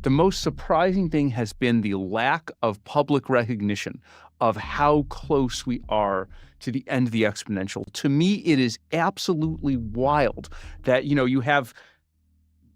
the most surprising thing has been the lack of public recognition of how close we are to the end of the exponential. To me, it is absolutely wild that, you have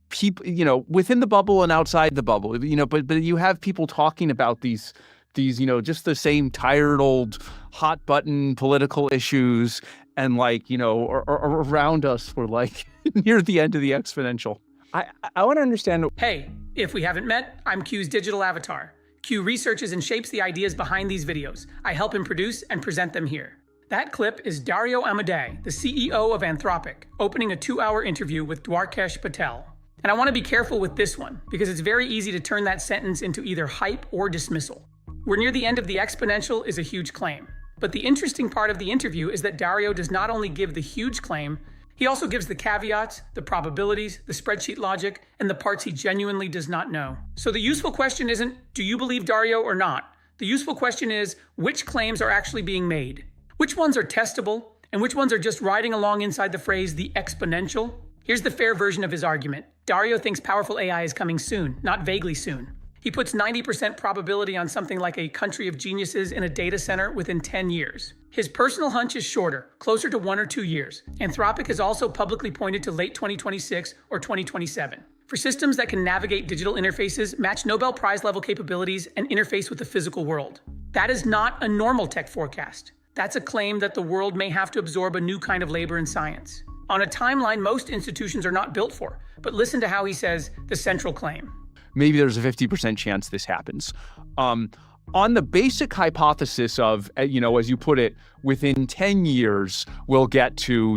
people, within the bubble and outside the bubble, but you have people talking about these, just the same tired old hot button political issues and around us we're near the end of the exponential. I want to understand. Hey, if we haven't met, I'm Q's digital avatar. Q researches and shapes the ideas behind these videos. I help him produce and present them here. That clip is Dario Amodei, the CEO of Anthropic, opening a 2-hour interview with Dwarkesh Patel. And I want to be careful with this one, because it's very easy to turn that sentence into either hype or dismissal. We're near the end of the exponential is a huge claim. But the interesting part of the interview is that Dario does not only give the huge claim, he also gives the caveats, the probabilities, the spreadsheet logic, and the parts he genuinely does not know. So the useful question isn't, do you believe Dario or not? The useful question is, which claims are actually being made? Which ones are testable, and which ones are just riding along inside the phrase, the exponential? Here's the fair version of his argument. Dario thinks powerful AI is coming soon, not vaguely soon. He puts 90% probability on something like a country of geniuses in a data center within 10 years. His personal hunch is shorter, closer to 1 or 2 years. Anthropic has also publicly pointed to late 2026 or 2027. For systems that can navigate digital interfaces, match Nobel Prize level capabilities, and interface with the physical world. That is not a normal tech forecast. That's a claim that the world may have to absorb a new kind of labor in science. On a timeline most institutions are not built for, but listen to how he says the central claim. Maybe there's a 50% chance this happens. On the basic hypothesis of, as you put it, within 10 years, we'll get to,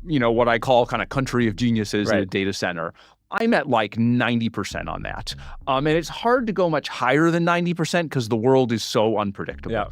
what I call kind of country of geniuses in a data center. I'm at 90% on that. And it's hard to go much higher than 90% because the world is so unpredictable. Yeah.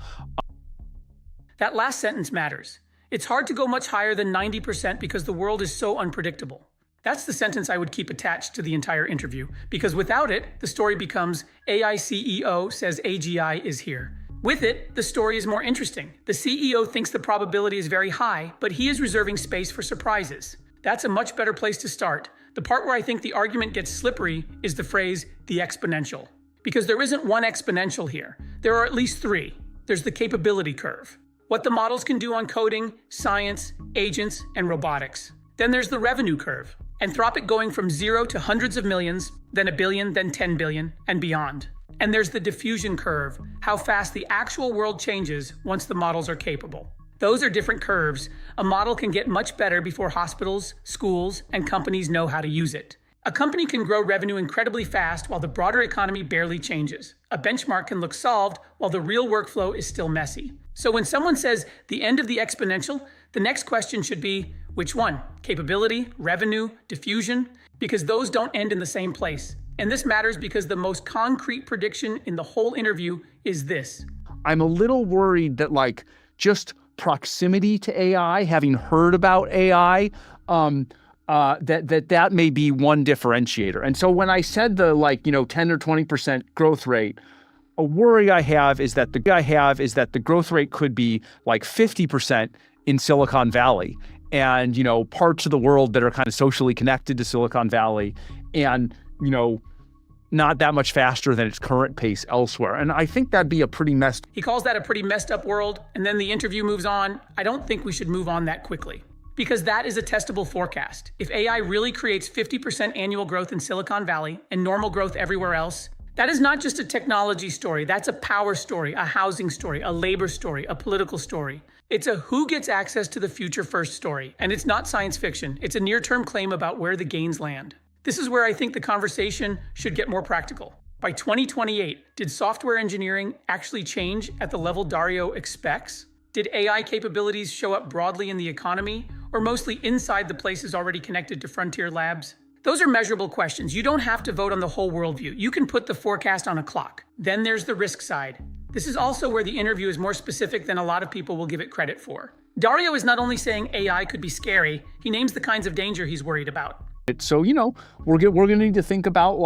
That last sentence matters. It's hard to go much higher than 90% because the world is so unpredictable. That's the sentence I would keep attached to the entire interview, because without it, the story becomes AI CEO says AGI is here. With it, the story is more interesting. The CEO thinks the probability is very high, but he is reserving space for surprises. That's a much better place to start. The part where I think the argument gets slippery is the phrase, the exponential. Because there isn't one exponential here. There are at least 3. There's the capability curve. What the models can do on coding, science, agents, and robotics. Then there's the revenue curve. Anthropic going from 0 to hundreds of millions, then 1 billion, then 10 billion, and beyond. And there's the diffusion curve, how fast the actual world changes once the models are capable. Those are different curves. A model can get much better before hospitals, schools, and companies know how to use it. A company can grow revenue incredibly fast while the broader economy barely changes. A benchmark can look solved while the real workflow is still messy. So when someone says the end of the exponential, the next question should be, which one? Capability, revenue, diffusion? Because those don't end in the same place. And this matters because the most concrete prediction in the whole interview is this. I'm a little worried that just proximity to AI, having heard about AI, that may be one differentiator. And so when I said the 10 or 20% growth rate, a worry I have is that the growth rate could be 50% in Silicon Valley and, parts of the world that are kind of socially connected to Silicon Valley and, not that much faster than its current pace elsewhere. And I think that'd be a pretty messed. He calls that a pretty messed up world. And then the interview moves on. I don't think we should move on that quickly. Because that is a testable forecast. If AI really creates 50% annual growth in Silicon Valley and normal growth everywhere else, that is not just a technology story. That's a power story, a housing story, a labor story, a political story. It's a who gets access to the future first story. And it's not science fiction. It's a near-term claim about where the gains land. This is where I think the conversation should get more practical. By 2028, did software engineering actually change at the level Dario expects? Did AI capabilities show up broadly in the economy, or mostly inside the places already connected to frontier labs? Those are measurable questions. You don't have to vote on the whole worldview. You can put the forecast on a clock. Then there's the risk side. This is also where the interview is more specific than a lot of people will give it credit for. Dario is not only saying AI could be scary, he names the kinds of danger he's worried about. So, we're going to need to think about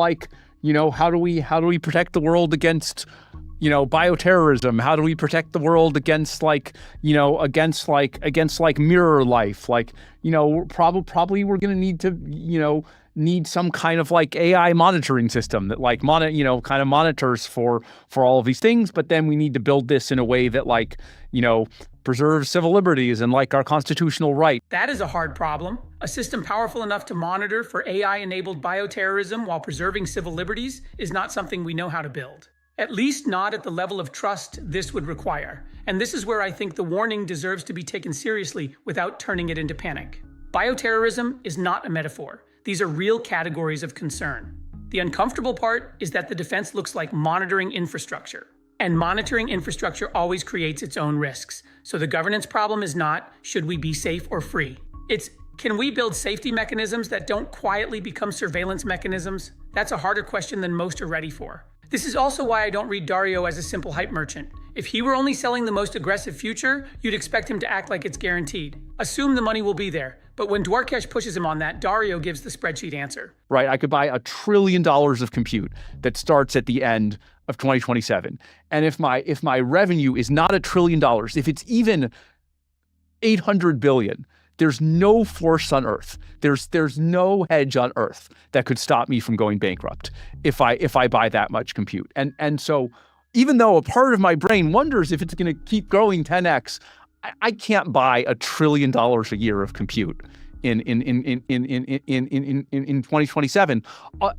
how do we protect the world against, bioterrorism? How do we protect the world against against mirror life? Probably we're going to need to, need some kind of like AI monitoring system that like kind of monitors for all of these things. But then we need to build this in a way that like, preserves civil liberties and like our constitutional right. That is a hard problem. A system powerful enough to monitor for AI-enabled bioterrorism while preserving civil liberties is not something we know how to build. At least not at the level of trust this would require. And this is where I think the warning deserves to be taken seriously without turning it into panic. Bioterrorism is not a metaphor. These are real categories of concern. The uncomfortable part is that the defense looks like monitoring infrastructure. And monitoring infrastructure always creates its own risks. So the governance problem is not, should we be safe or free? It's, can we build safety mechanisms that don't quietly become surveillance mechanisms? That's a harder question than most are ready for. This is also why I don't read Dario as a simple hype merchant. If he were only selling the most aggressive future, you'd expect him to act like it's guaranteed. Assume the money will be there. But when Dwarkesh pushes him on that, Dario gives the spreadsheet answer. Right, I could buy $1 trillion of compute that starts at the end of 2027. And if my revenue is not $1 trillion, if it's even 800 billion, there's no force on earth. There's no hedge on earth that could stop me from going bankrupt if I buy that much compute. And so even though a part of my brain wonders if it's going to keep growing 10x, I can't buy $1 trillion a year of compute in 2027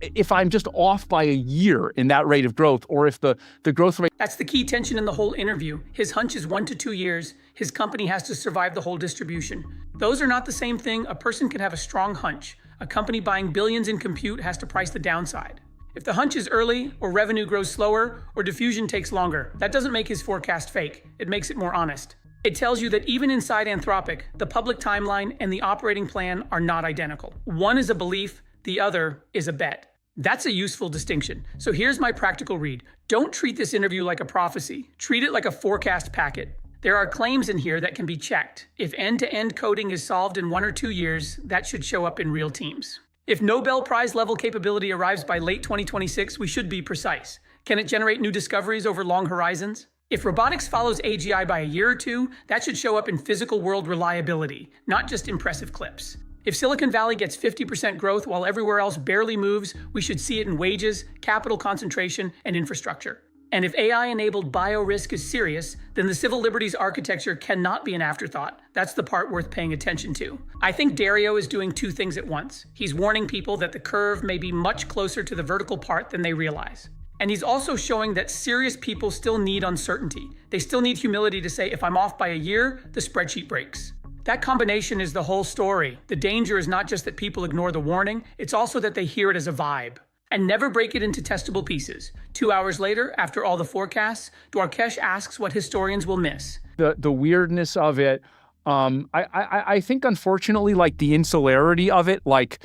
if I'm just off by a year in that rate of growth, or if the growth rate. That's the key tension in the whole interview. His hunch is 1 to 2 years. His company has to survive the whole distribution. Those are not the same thing. A person can have a strong hunch. A company buying billions in compute has to price the downside. If the hunch is early, or revenue grows slower, or diffusion takes longer, that doesn't make his forecast fake. It makes it more honest. It tells you that even inside Anthropic, the public timeline and the operating plan are not identical. One is a belief, the other is a bet. That's a useful distinction. So here's my practical read. Don't treat this interview like a prophecy. Treat it like a forecast packet. There are claims in here that can be checked. If end-to-end coding is solved in 1 or 2 years, that should show up in real teams. If Nobel Prize level capability arrives by late 2026, we should be precise. Can it generate new discoveries over long horizons? If robotics follows AGI by a year or two, that should show up in physical world reliability, not just impressive clips. If Silicon Valley gets 50% growth while everywhere else barely moves, we should see it in wages, capital concentration, and infrastructure. And if AI-enabled bio-risk is serious, then the civil liberties architecture cannot be an afterthought. That's the part worth paying attention to. I think Dario is doing 2 things at once. He's warning people that the curve may be much closer to the vertical part than they realize. And he's also showing that serious people still need uncertainty. They still need humility to say, if I'm off by a year, the spreadsheet breaks. That combination is the whole story. The danger is not just that people ignore the warning, it's also that they hear it as a vibe. And never break it into testable pieces. 2 hours later, after all the forecasts, Dwarkesh asks what historians will miss. The weirdness of it, I think unfortunately, like the insularity of it, like,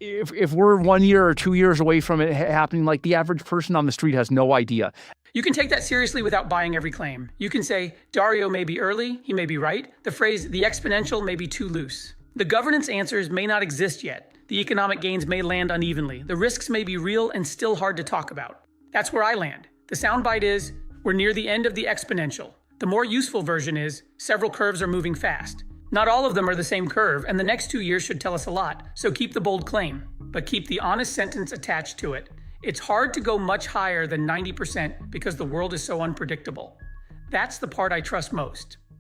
if we're 1 year or 2 years away from it happening, like the average person on the street has no idea. You can take that seriously without buying every claim. You can say, Dario may be early, he may be right. The phrase, the exponential, may be too loose. The governance answers may not exist yet. The economic gains may land unevenly. The risks may be real and still hard to talk about. That's where I land. The soundbite is, we're near the end of the exponential. The more useful version is, several curves are moving fast. Not all of them are the same curve, and the next 2 years should tell us a lot, so keep the bold claim, but keep the honest sentence attached to it. It's hard to go much higher than 90% because the world is so unpredictable. That's the part I trust most.